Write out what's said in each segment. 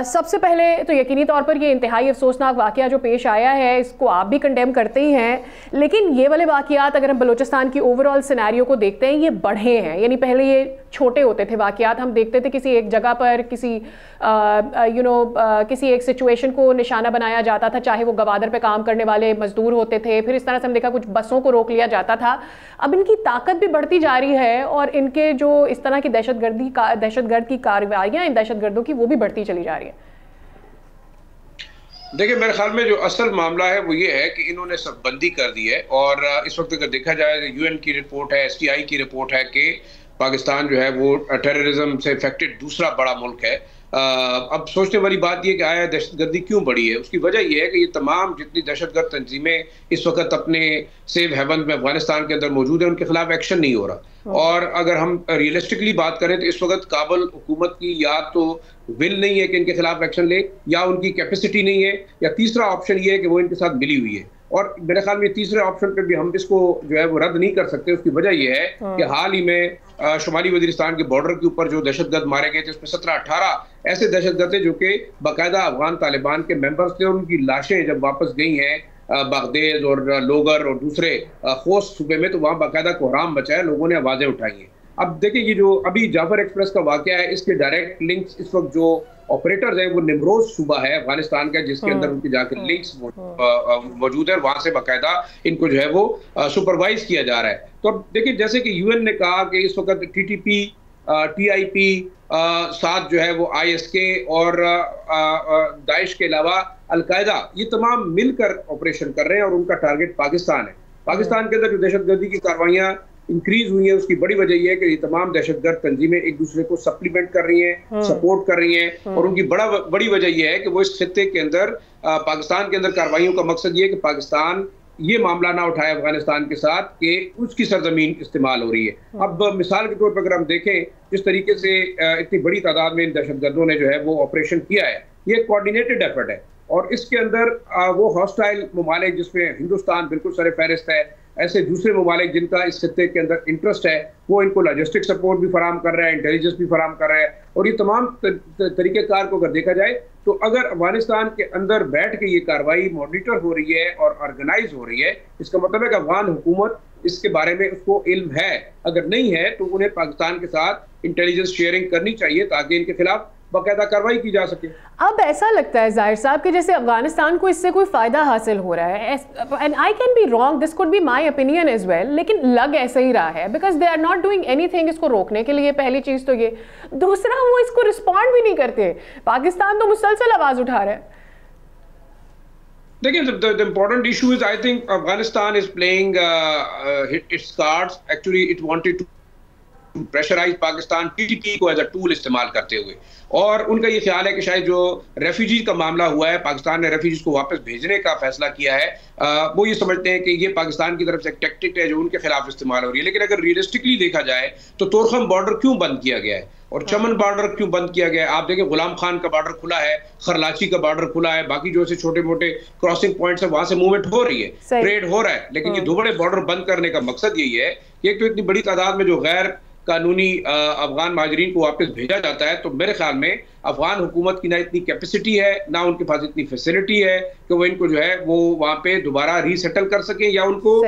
سب سے پہلے تو یقینی طور پر یہ انتہائی افسوسناک واقعہ جو پیش آیا ہے اس کو آپ بھی کنڈیم کرتے ہی ہیں، لیکن یہ والے واقعات اگر ہم بلوچستان کی اوور آل سینیریو کو دیکھتے ہیں یہ بڑھے ہیں. یعنی پہلے یہ چھوٹے ہوتے تھے واقعات، ہم دیکھتے تھے کسی ایک جگہ پر کسی کسی ایک سچویشن کو نشانہ بنایا جاتا تھا، چاہے وہ گوادر پہ کام کرنے والے مزدور ہوتے تھے، پھر اس طرح سے ہم دیکھا کچھ بسوں کو روک لیا جاتا تھا. اب ان کی طاقت بھی بڑھتی جا رہی ہے اور ان کے جو اس طرح کی دہشت گرد کی کارروائیاں ان دہشت گردوں کی وہ بھی بڑھتی چلی جا رہی ہیں. دیکھیں میرے خیال میں جو اصل معاملہ ہے وہ یہ ہے کہ انہوں نے سب بندی کر دی ہے، اور اس وقت اگر دیکھا جائے یو این کی رپورٹ ہے، ایس ٹی آئی کی رپورٹ ہے کہ پاکستان جو ہے وہ ٹیررزم سے افیکٹڈ دوسرا بڑا ملک ہے. اب سوچنے والی بات یہ کہ آیا دہشت گردی کیوں بڑھی ہے؟ اس کی وجہ یہ ہے کہ یہ تمام جتنی دہشت گرد تنظیمیں اس وقت اپنے سیف ہیونز میں افغانستان کے اندر موجود ہیں ان کے خلاف ایکشن نہیں ہو رہا. اور اگر ہم ریئلسٹکلی بات کریں تو اس وقت کابل حکومت کی یا تو ول نہیں ہے کہ ان کے خلاف ایکشن لے، یا ان کی کیپیسٹی نہیں ہے، یا تیسرا آپشن یہ ہے کہ وہ ان کے ساتھ ملی ہوئی ہے. اور میرے خیال میں تیسرے آپشن پہ بھی ہم اس کو جو ہے وہ رد نہیں کر سکتے. اس کی وجہ یہ ہے کہ حال ہی میں شمالی وزیرستان کے بارڈر کے اوپر جو دہشت گرد مارے گئے تھے اس میں 17-18 ایسے دہشت گرد تھے جو کہ باقاعدہ افغان طالبان کے ممبرز تھے، اور ان کی لاشیں جب واپس گئی ہیں بغداد اور لوگر اور دوسرے خوست صوبے میں تو وہاں باقاعدہ کوہرام مچا ہے، لوگوں نے آوازیں اٹھائی ہیں. اب دیکھیں یہ جو ابھی جعفر ایکسپریس کا واقعہ ہے اس کے ڈائریکٹ لنکس اس وقت جو آپریٹرز ہیں وہ نمروز صوبہ ہے افغانستان کا جس کے اندر ان کی جا کے لنکس موجود ہے، اور وہاں سے باقاعدہ ان کو جو ہے وہ سپروائز کیا جا رہا ہے. تو اب دیکھیں جیسے کہ یو این نے کہا کہ اس وقت T T P, T I P ساتھ جو ہے وہ آئی ایس کے اور داعش کے علاوہ القاعدہ یہ تمام مل کر آپریشن کر رہے ہیں، اور ان کا ٹارگٹ پاکستان ہے. پاکستان کے اندر جو دہشت گردی کی کاروائیاں انکریز ہوئی ہیں اس کی بڑی وجہ یہ ہے کہ یہ تمام دہشت گرد تنظیمیں ایک دوسرے کو سپلیمنٹ کر رہی ہیں، سپورٹ کر رہی ہیں، اور ان کی بڑی وجہ یہ ہے کہ وہ اس خطے کے اندر پاکستان کے اندر کارروائیوں کا مقصد یہ ہے کہ پاکستان یہ معاملہ نہ اٹھائے افغانستان کے ساتھ کہ اس کی سرزمین استعمال ہو رہی ہے. اب مثال کے طور پر اگر ہم دیکھیں جس طریقے سے اتنی بڑی تعداد میں ان دہشت گردوں نے جو ہے وہ آپریشن کیا ہے، یہ ایک کوارڈینیٹڈ ایفرٹ ہے، اور اس کے اندر وہ ہاسٹائل ممالک جس میں ہندوستان بالکل سر فہرست ہے، ایسے دوسرے ممالک جن کا اس خطے کے اندر انٹرسٹ ہے وہ ان کو لاجسٹک سپورٹ بھی فراہم کر رہا ہے، انٹیلیجنس بھی فراہم کر رہا ہے. اور یہ تمام طریقہ کار کو اگر دیکھا جائے تو اگر افغانستان کے اندر بیٹھ کے یہ کارروائی مانیٹر ہو رہی ہے اور آرگنائز ہو رہی ہے، اس کا مطلب ہے کہ افغان حکومت اس کے بارے میں اس کو علم ہے. اگر نہیں ہے تو انہیں پاکستان کے ساتھ انٹیلیجنس شیئرنگ کرنی چاہیے تاکہ ان کے خلاف باقاعدہ کارروائی کی جا سکے. اب ایسا لگتا ہے ظاہر صاحب کہ جیسے افغانستان کو اس سے کوئی فائدہ حاصل ہو رہا ہے، and I can be wrong, this could be my opinion as well, لیکن لگ ایسا ہی رہا ہے because they are not doing anything اس کو روکنے کے لیے. پہلی چیز تو یہ، دوسرا وہ اس کو رسپونڈ بھی نہیں کرتے. پاکستان تو مسلسل آواز اٹھا رہا ہے. دیکھیں the important issue is I think Afghanistan is playing its cards. Actually it wanted to pressurize Pakistan T T P کو ایز اے ٹول استعمال کرتے ہوئے، اور ان کا یہ خیال ہے کہ شاید جو ریفیوجیز کا معاملہ ہوا ہے، پاکستان نے ریفیوجیز کو واپس بھیجنے کا فیصلہ کیا ہے، وہ یہ سمجھتے ہیں کہ یہ پاکستان کی طرف سے ایک ٹیکٹک ہے جو ان کے خلاف استعمال ہو رہی ہے. لیکن اگر ریئلسٹکلی دیکھا جائے تو تورخم بارڈر کیوں بند کیا گیا ہے اور چمن بارڈر کیوں بند کیا گیا ہے؟ آپ دیکھیں غلام خان کا بارڈر کھلا ہے، خرلاچی کا بارڈر کھلا ہے، باقی جو سے چھوٹے موٹے کراسنگ پوائنٹس ہیں وہاں سے موومنٹ ہو رہی ہے، ٹریڈ ہو رہا ہے. لیکن یہ دو بڑے بارڈر بند کرنے کا مقصد یہی ہے کہ ایک تو اتنی بڑی تعداد میں جو غیر قانونی افغان مہاجرین کو واپس بھیجا جاتا ہے، تو میرے خیال میں افغان حکومت کی نہ اتنی کیپیسٹی ہے نہ ان کے پاس اتنی فیسلٹی ہے کہ وہ ان کو جو ہے وہ وہاں پہ دوبارہ ری سیٹل کر سکیں یا ان کو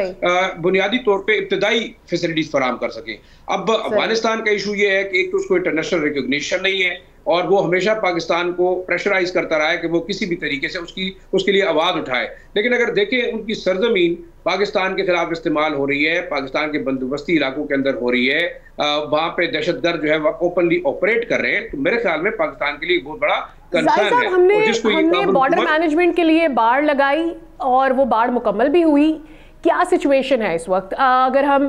بنیادی طور پہ ابتدائی فیسلٹیز فراہم کر سکیں. اب افغانستان کا ایشو یہ ہے کہ ایک تو اس کو انٹرنیشنل ریکگنیشن نہیں ہے، اور وہ ہمیشہ پاکستان کو پریشرائز کرتا رہا ہے کہ وہ کسی بھی طریقے سے اس کے لیے آواز اٹھائے. لیکن اگر دیکھیں ان کی سرزمین پاکستان کے خلاف استعمال ہو رہی ہے، پاکستان کے بندوبستی علاقوں کے اندر ہو رہی ہے، وہاں پہ دہشت گرد جو ہے وہ اوپنلی آپریٹ کر رہے ہیں، تو میرے خیال میں پاکستان کے لیے بہت بڑا کنسرن ہے. ہم نے بارڈر مینجمنٹ کے لیے باڑ لگائی اور وہ باڑ مکمل بھی ہوئی. کیا سچویشن ہے اس وقت اگر ہم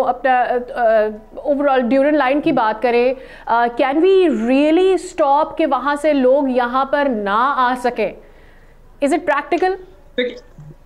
اپنا اوور آل ڈیورن لائن کی بات کریں؟ کین وی ریئلی اسٹاپ کہ وہاں سے لوگ یہاں پر نہ آ سکیں؟ Is it practical?